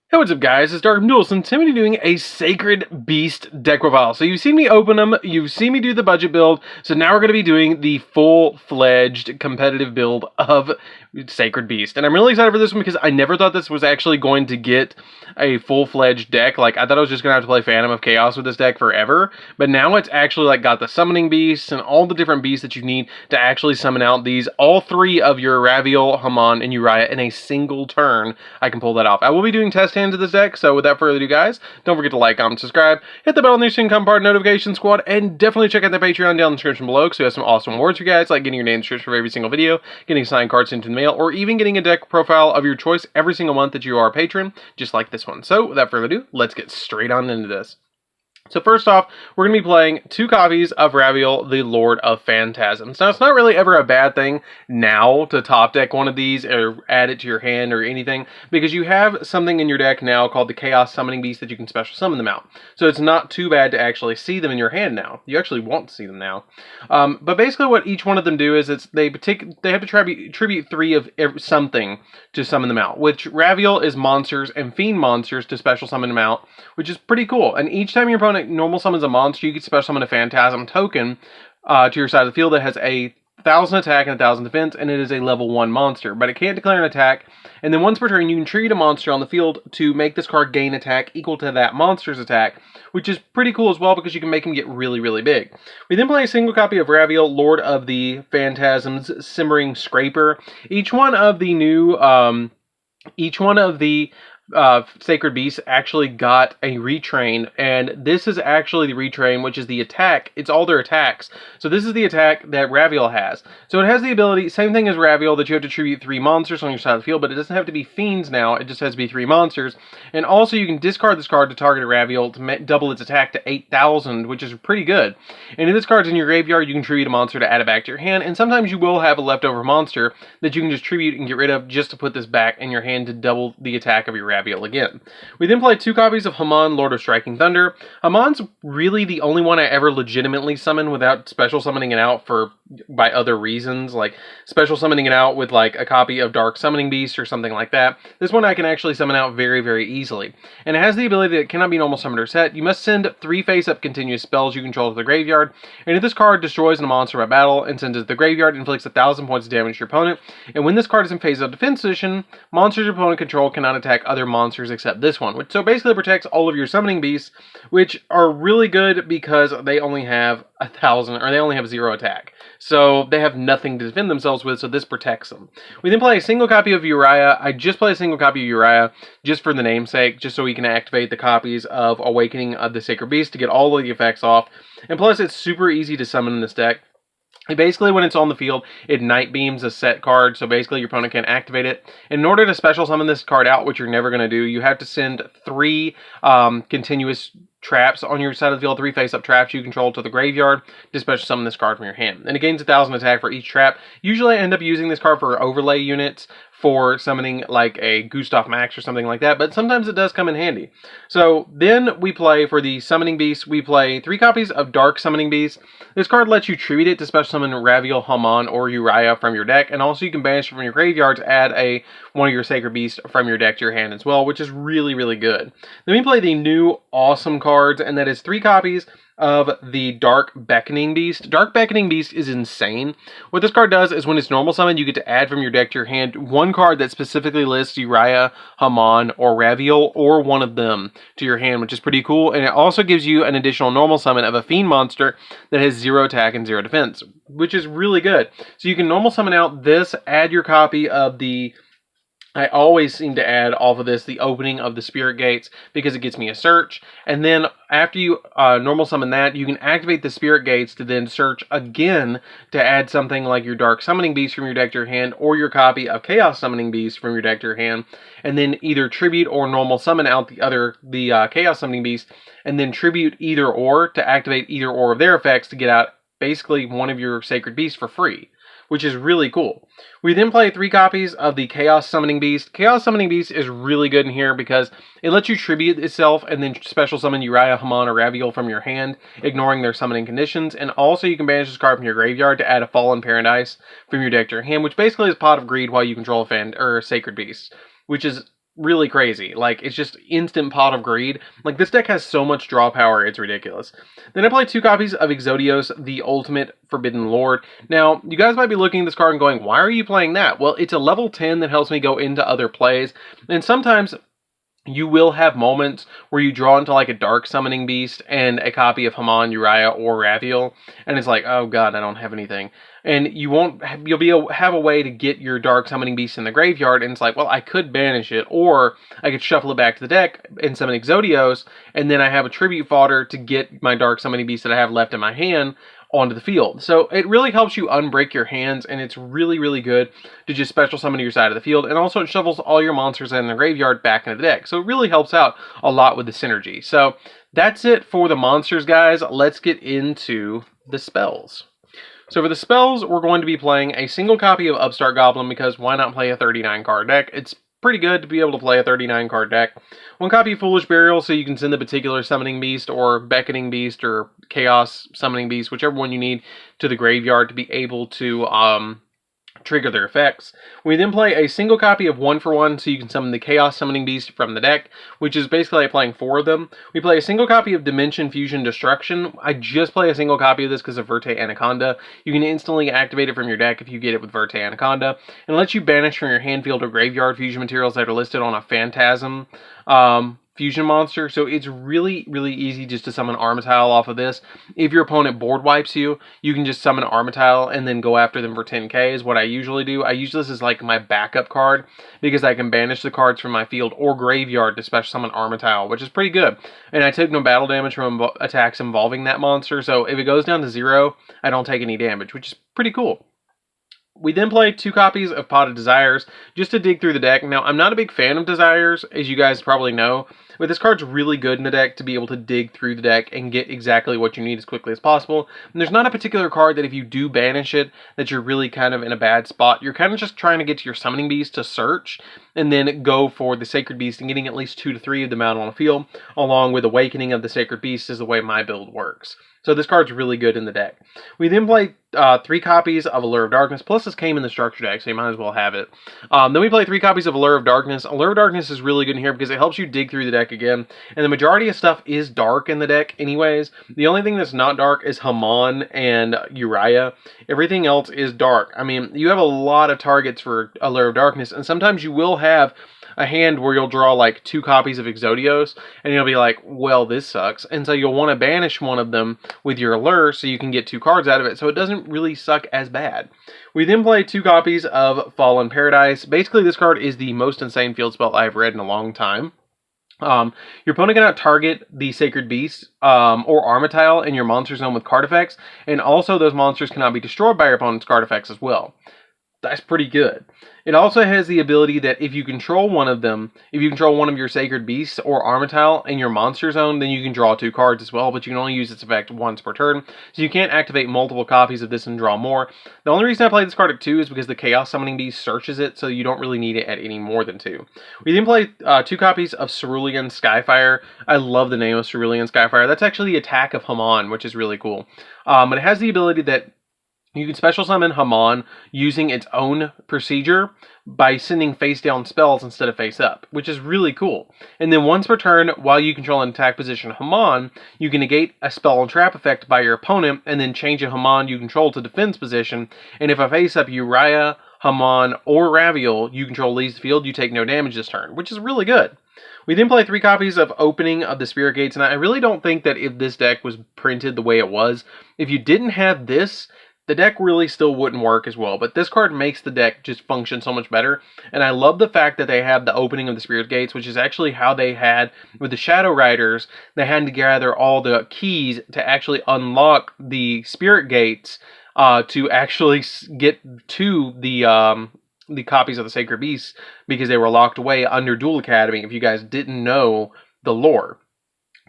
Hey, what's up guys, it's DarkArmedDuelist, and today I'm doing a Sacred Beast deck profile. So you've seen me open them, you've seen me do the budget build, so now we're going to be doing the full-fledged competitive build of Sacred Beast. And I'm really excited for this one because I never thought this was actually going to get a full-fledged deck. Like, I thought I was just going to have to play Phantom of Chaos with this deck forever, but now it's actually like got the summoning beasts and all the different beasts that you need to actually summon out these, all three of your Raviel, Hamon, and Uriah in a single turn. I can pull that off. I will be doing test hands of this deck, so without further ado guys, don't forget to like, comment, subscribe, hit the bell on the screen, become part of the notification squad, and definitely check out the Patreon down in the description below because we have some awesome awards for you guys, like getting your name in the description for every single video, getting signed cards into the mail, or even getting a deck profile of your choice every single month that you are a patron, just like this one. So without further ado, let's get straight on into this. So first off, we're going to be playing 2 copies of Raviel, the Lord of Phantasms. Now, it's not really ever a bad thing now to top deck one of these or add it to your hand or anything, because you have something in your deck now called the Chaos Summoning Beast that you can special summon them out. So it's not too bad to actually see them in your hand now. You actually want to see them now. But basically what each one of them do is they have to tribute 3 of something to summon them out, which Raviel is monsters and fiend monsters to special summon them out, which is pretty cool. And each time your opponent normal summons a monster, you can special summon a Phantasm token to your side of the field that has a 1,000 attack and 1,000 defense, and it is a level 1 monster. But it can't declare an attack, and then once per turn, you can treat a monster on the field to make this card gain attack equal to that monster's attack, which is pretty cool as well because you can make him get really, really big. We then play a single copy of Raviel, Lord of the Phantasms, Simmering Scraper. Each one of the new, Sacred Beasts actually got a retrain, and this is actually the retrain, which is the attack. It's all their attacks. So this is the attack that Raviel has. So it has the ability, same thing as Raviel, that you have to tribute 3 monsters on your side of the field, but it doesn't have to be fiends now. It just has to be 3 monsters. And also you can discard this card to target a Raviel to double its attack to 8,000, which is pretty good. And if this card's in your graveyard, you can tribute a monster to add it back to your hand, and sometimes you will have a leftover monster that you can just tribute and get rid of just to put this back in your hand to double the attack of your Raviel again. We then play 2 copies of Hamon, Lord of Striking Thunder. Hamon's really the only one I ever legitimately summon without special summoning it out by other reasons, like special summoning it out with like a copy of Dark Summoning Beast or something like that. This one I can actually summon out very, very easily. And it has the ability that it cannot be normal summoned or set. You must send 3 face-up continuous spells you control to the graveyard, and if this card destroys a monster by battle and sends it to the graveyard, it inflicts 1,000 points of damage to your opponent. And when this card is in phase-up defense position, monsters your opponent control cannot attack other monsters except this one, which so basically protects all of your summoning beasts, which are really good because they only have 1,000, or they only have 0 attack. So they have nothing to defend themselves with, so this protects them. We then play a single copy of Uriah. I just play a single copy of Uriah just for the namesake, just so we can activate the copies of Awakening of the Sacred Beast to get all of the effects off. And plus, it's super easy to summon in this deck. Basically, when it's on the field, it Night Beams a set card, so basically your opponent can activate it. And in order to special summon this card out, which you're never going to do, you have to send 3 continuous traps on your side of the field, 3 face-up traps you control to the graveyard to special summon this card from your hand. And it gains 1,000 attack for each trap. Usually I end up using this card for overlay units for summoning like a Gustav Max or something like that, but sometimes it does come in handy. So then we play for the Summoning Beast, we play 3 copies of Dark Summoning Beast. This card lets you tribute it to special summon Raviel, Hamon, or Uriah from your deck, and also you can banish it from your graveyard to add one of your Sacred Beasts from your deck to your hand as well, which is really, really good. Then we play the new awesome cards, and that is 3 copies of the Dark Beckoning Beast. Dark Beckoning Beast is insane. What this card does is when it's normal summon, you get to add from your deck to your hand 1 card that specifically lists Uriah, Hamon, or Raviel, or one of them to your hand, which is pretty cool. And it also gives you an additional normal summon of a fiend monster that has 0 attack and 0 defense, which is really good. So you can normal summon out this, add your copy of the... I always seem to add off of this the Opening of the Spirit Gates because it gets me a search. And then after you normal summon that, you can activate the Spirit Gates to then search again to add something like your Dark Summoning Beast from your deck to your hand, or your copy of Chaos Summoning Beast from your deck to your hand, and then either tribute or normal summon out the Chaos Summoning Beast, and then tribute either or to activate either or of their effects to get out basically one of your Sacred Beasts for free, which is really cool. We then play 3 copies of the Chaos Summoning Beast. Chaos Summoning Beast is really good in here because it lets you tribute itself and then special summon Uriah, Hamon, or Raviel from your hand, ignoring their summoning conditions. And also you can banish this card from your graveyard to add a Fallen Paradise from your deck to your hand, which basically is Pot of Greed while you control a Sacred Beast, which is really crazy. Like, it's just instant Pot of Greed. Like, this deck has so much draw power, it's ridiculous. Then I play 2 copies of Yugioh, the Ultimate Forbidden Lord. Now, you guys might be looking at this card and going, why are you playing that? Well, it's a level 10 that helps me go into other plays, and sometimes you will have moments where you draw into like a Dark Summoning Beast and a copy of Hamon, Yugioh, or Raviel, and it's like, oh god, I don't have anything. And you'll have a way to get your Dark Summoning Beast in the graveyard, and it's like, well, I could banish it, or I could shuffle it back to the deck and summon Yugioh, and then I have a tribute fodder to get my Dark Summoning Beast that I have left in my hand onto the field. So it really helps you unbreak your hands, and it's really, really good to just special summon to your side of the field, and also it shovels all your monsters in the graveyard back into the deck. So it really helps out a lot with the synergy. So that's it for the monsters, guys. Let's get into the spells. So for the spells, we're going to be playing a single copy of Upstart Goblin, because why not play a 39 card deck? It's pretty good to be able to play a 39 card deck. 1 copy of Foolish Burial, so you can send the particular Summoning Beast or Beckoning Beast or Chaos Summoning Beast, whichever one you need, to the graveyard to be able to trigger their effects. We then play a single copy of 1 for 1, so you can summon the Chaos Summoning Beast from the deck, which is basically like playing 4 of them. We play a single copy of Dimension Fusion Destruction. I just play a single copy of this because of Verte Anaconda. You can instantly activate it from your deck if you get it with Verte Anaconda, and it lets you banish from your hand, field, or graveyard fusion materials that are listed on a Phantasm fusion monster. So it's really, really easy just to summon Armatile off of this. If your opponent board wipes you, you can just summon Armatile and then go after them for 10k is what I usually do. I use this as like my backup card because I can banish the cards from my field or graveyard to special summon Armatile, which is pretty good. And I take no battle damage from attacks involving that monster, so if it goes down to 0, I don't take any damage, which is pretty cool. We then play 2 copies of Pot of Desires just to dig through the deck. Now, I'm not a big fan of Desires, as you guys probably know, but this card's really good in the deck to be able to dig through the deck and get exactly what you need as quickly as possible. And there's not a particular card that if you do banish it, that you're really kind of in a bad spot. You're kind of just trying to get to your Summoning Beast to search, and then go for the Sacred Beast and getting at least 2 to 3 of them out on the field, along with Awakening of the Sacred Beast is the way my build works. So this card's really good in the deck. We then play 3 copies of Allure of Darkness, plus this came in the structure deck, so you might as well have it. Then we play 3 copies of Allure of Darkness. Allure of Darkness is really good in here because it helps you dig through the deck again, and the majority of stuff is dark in the deck anyways. The only thing that's not dark is Hamon and Yugioh. Everything else is dark. I mean, you have a lot of targets for Allure of Darkness, and sometimes you will have a hand where you'll draw like 2 copies of Yugioh, and you'll be like, well, this sucks. And so you'll want to banish one of them with your Allure so you can get 2 cards out of it, so it doesn't really suck as bad. We then play 2 copies of Fallen Paradise. Basically, this card is the most insane field spell I've read in a long time. Your opponent cannot target the Sacred Beast or Armatile in your monster zone with card effects, and also those monsters cannot be destroyed by your opponent's card effects as well. That's pretty good. It also has the ability that if you control one of them, if you control one of your Sacred Beasts or Armatile in your monster zone, then you can draw 2 cards as well, but you can only use its effect once per turn, so you can't activate multiple copies of this and draw more. The only reason I play this card at 2 is because the Chaos Summoning Beast searches it, so you don't really need it at any more than 2. We then play 2 copies of Cerulean Skyfire. I love the name of Cerulean Skyfire. That's actually the attack of Hamon, which is really cool. But it has the ability that you can special summon Hamon using its own procedure by sending face down spells instead of face up, which is really cool. And then once per turn, while you control an attack position Hamon, you can negate a spell and trap effect by your opponent and then change a Hamon you control to defense position. And if a face up Yugioh, Hamon, or Raviel you control leaves the field, you take no damage this turn, which is really good. We then play 3 copies of Opening of the Spirit Gates, and I really don't think that if this deck was printed the way it was, if you didn't have this, the deck really still wouldn't work as well, but this card makes the deck just function so much better, and I love the fact that they have the Opening of the Spirit Gates, which is actually how they had, with the Shadow Riders, they had to gather all the keys to actually unlock the Spirit Gates to actually get to the copies of the Sacred Beasts, because they were locked away under Duel Academy, if you guys didn't know the lore.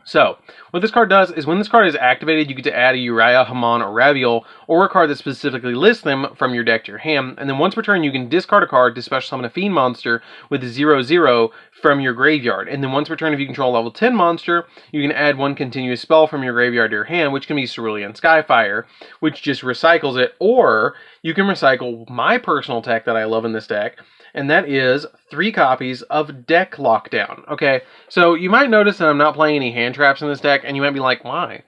So, what this card does is when this card is activated, you get to add a Yugioh, Hamon, or Raviel, or a card that specifically lists them from your deck to your hand, and then once per turn you can discard a card to special summon a Fiend monster with a 0/0 from your graveyard, and then once per turn if you control a level 10 monster, you can add 1 continuous spell from your graveyard to your hand, which can be Cerulean Skyfire, which just recycles it, or you can recycle my personal tech that I love in this deck, and that is 3 copies of Deck Lockdown. Okay, so you might notice that I'm not playing any hand traps in this deck, and you might be like, why?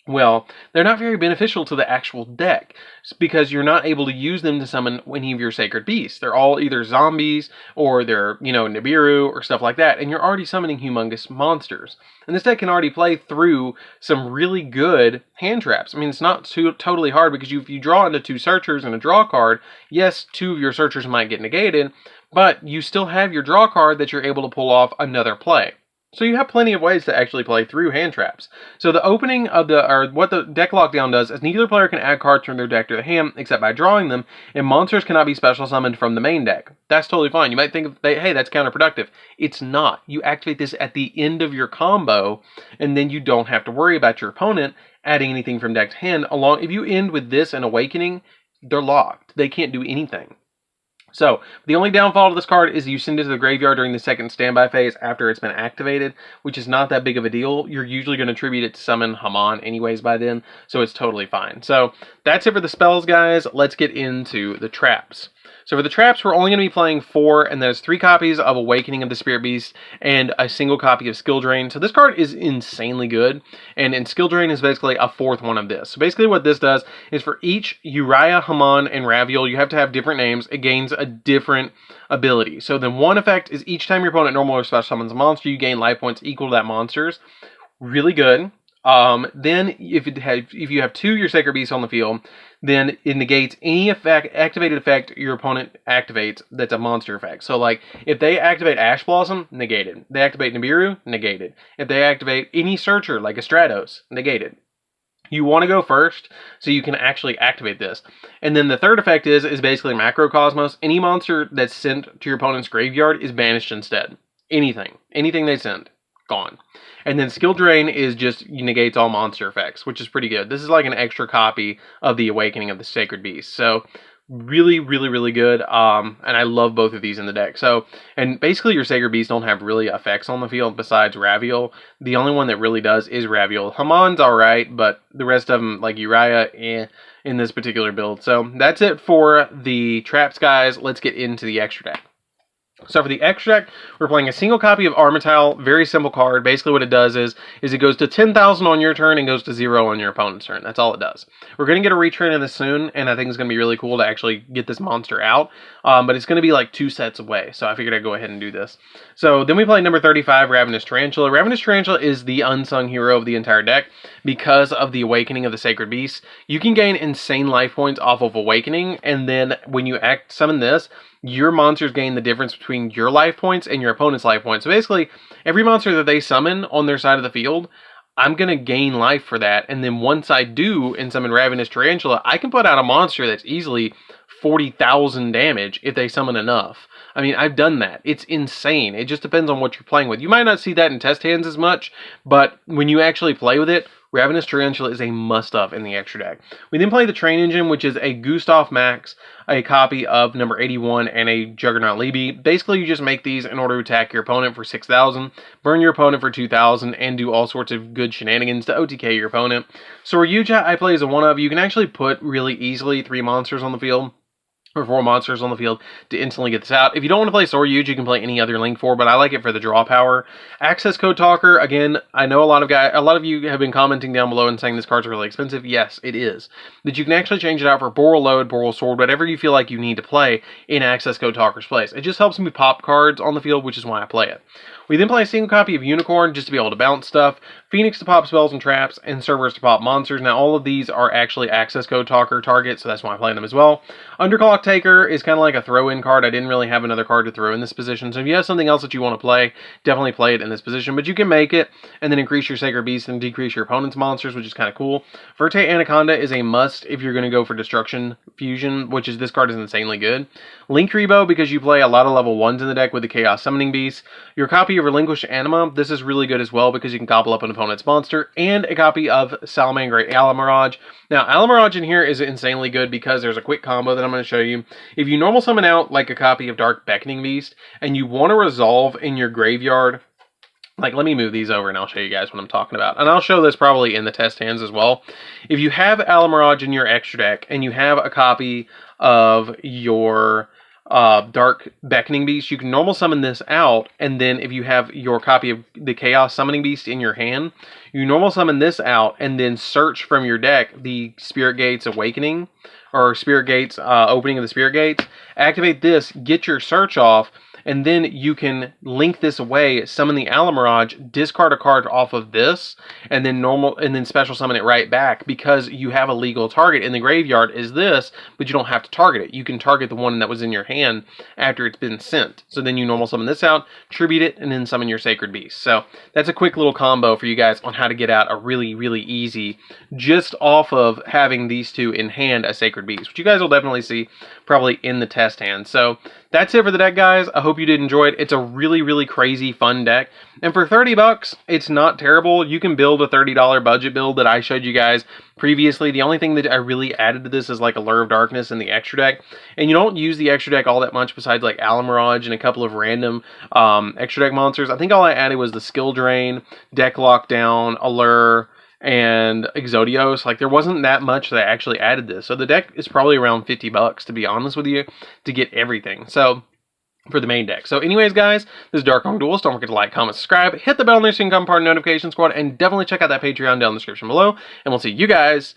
Well, they're not very beneficial to the actual deck because you're not able to use them to summon any of your sacred beasts. They're all either zombies or they're, Nibiru or stuff like that, and you're already summoning humongous monsters. And this deck can already play through some really good hand traps. I mean, it's not totally hard because if you draw into 2 searchers and a draw card, yes, 2 of your searchers might get negated, but you still have your draw card that you're able to pull off another play. So you have plenty of ways to actually play through hand traps. So the opening of what the deck lockdown does is neither player can add cards from their deck to the hand except by drawing them, and monsters cannot be special summoned from the main deck. That's totally fine. You might think, hey, that's counterproductive. It's not. You activate this at the end of your combo, and then you don't have to worry about your opponent adding anything from deck to hand. If you end with this and Awakening, they're locked. They can't do anything. So, the only downfall to this card is you send it to the graveyard during the second standby phase after it's been activated, which is not that big of a deal. You're usually going to attribute it to summon Haman anyways by then, so it's totally fine. So, that's it for the spells, guys. Let's get into the traps. So for the traps, we're only going to be playing 4, and there's 3 copies of Awakening of the Spirit Beast and a single copy of Skill Drain. So this card is insanely good, and Skill Drain is basically a 4th one of this. So basically what this does is for each Uriah, Haman, and Raviel, you have to have different names. It gains a different ability. So then one effect is each time your opponent normal or special summons a monster, you gain life points equal to that monster's. Really good. Then if you have 2 your Sacred Beasts on the field, then it negates any activated effect your opponent activates that's a monster effect. So like if they activate Ash Blossom, negated. They activate Nibiru, negated. If they activate any searcher like a Stratos, negated. You want to go first so you can actually activate this. And then the third effect is basically Macrocosmos. Any monster that's sent to your opponent's graveyard is banished instead. Anything they send, gone. And then Skill Drain is just negates all monster effects, which is pretty good. This is like an extra copy of the Awakening of the Sacred Beast. So really, really, really good. And I love both of these in the deck. So, and basically your Sacred Beasts don't have really effects on the field besides Raviel. The only one that really does is Raviel. Haman's alright, but the rest of them, like Uriah, in this particular build. So that's it for the traps, guys. Let's get into the extra deck. So for the extra deck, we're playing a single copy of Armital. Very simple card. Basically what it does is it goes to 10,000 on your turn and goes to 0 on your opponent's turn. That's all it does. We're going to get a retrain of this soon, and I think it's going to be really cool to actually get this monster out. But it's going to be like 2 sets away, so I figured I'd go ahead and do this. So then we play number 35, Ravenous Tarantula. Ravenous Tarantula is the unsung hero of the entire deck because of the Awakening of the Sacred Beast. You can gain insane life points off of Awakening, and then when you summon this, your monsters gain the difference between your life points and your opponent's life points. So basically, every monster that they summon on their side of the field, I'm going to gain life for that. And then once I do and summon Ravenous Tarantula, I can put out a monster that's easily 40,000 damage if they summon enough. I mean, I've done that. It's insane. It just depends on what you're playing with. You might not see that in test hands as much, but when you actually play with it, Ravenous Tarantula is a must-have in the extra deck. We then play the Train Engine, which is a Gustav Max, a copy of number 81, and a Juggernaut Libby. Basically, you just make these in order to attack your opponent for 6,000, burn your opponent for 2,000, and do all sorts of good shenanigans to OTK your opponent. So Yugioh, I play as a one-of. You can actually put really easily 3 monsters on the field, or 4 monsters on the field to instantly get this out. If you don't want to play Soryuj, you can play any other Link 4, but I like it for the draw power. Access Code Talker, again, I know a lot of you have been commenting down below and saying this card's really expensive. Yes, it is. But you can actually change it out for Boral Load, Boral Sword, whatever you feel like you need to play in Access Code Talker's place. It just helps me pop cards on the field, which is why I play it. We then play a single copy of Unicorn just to be able to bounce stuff, Phoenix to pop spells and traps, and Cerberus to pop monsters. Now, all of these are actually Access Code Talker targets, so that's why I play them as well. Underclock Taker is kind of like a throw-in card. I didn't really have another card to throw in this position, so if you have something else that you want to play, definitely play it in this position. But you can make it, and then increase your Sacred Beast and decrease your opponent's monsters, which is kind of cool. Verte Anaconda is a must if you're going to go for Destruction Fusion, which is, this card is insanely good. Link Rebo, because you play a lot of level 1s in the deck with the Chaos Summoning Beast. Your copy of Relinquish Anima, this is really good as well because you can gobble up an opponent's monster. And a copy of Salamangreat Alamirage. Now, Alamirage in here is insanely good because there's a quick combo that I'm going to show you. If you normal summon out like a copy of Dark Beckoning Beast, and you want to resolve in your graveyard, like, let me move these over and I'll show you guys what I'm talking about. And I'll show this probably in the test hands as well. If you have Alamirage in your extra deck, and you have a copy of your Dark Beckoning Beast, you can normal summon this out, and then if you have your copy of the Chaos Summoning Beast in your hand, you normal summon this out, and then search from your deck the Spirit Gates Awakening, or Spirit Gates, Opening of the Spirit Gates. Activate this, get your search off, and then you can link this away, summon the Alamirage, discard a card off of this, and then special summon it right back, because you have a legal target in the graveyard is this, but you don't have to target it. You can target the one that was in your hand after it's been sent. So then you normal summon this out, tribute it, and then summon your Sacred Beast. So that's a quick little combo for you guys on how to get out a really, really easy, just off of having these two in hand as Sacred Beast, which you guys will definitely see probably in the test hand. So that's it for the deck, guys. I hope you did enjoy it. It's a really, really crazy, fun deck. And for 30 bucks, it's not terrible. You can build a $30 budget build that I showed you guys previously. The only thing that I really added to this is like Allure of Darkness and the extra deck. And you don't use the extra deck all that much besides like Alamirage and a couple of random extra deck monsters. I think all I added was the Skill Drain, Deck Lockdown, Allure, and Yugioh. Like, there wasn't that much that I actually added this. So the deck is probably around 50 bucks, to be honest with you, to get everything. So for the main deck. So anyways, guys, this is DarkArmedDuelist. Don't forget to like, comment, subscribe, hit the bell next so you can become part of the notification squad, and definitely check out that Patreon down in the description below. And we'll see you guys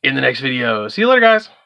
in the next video. See you later, guys.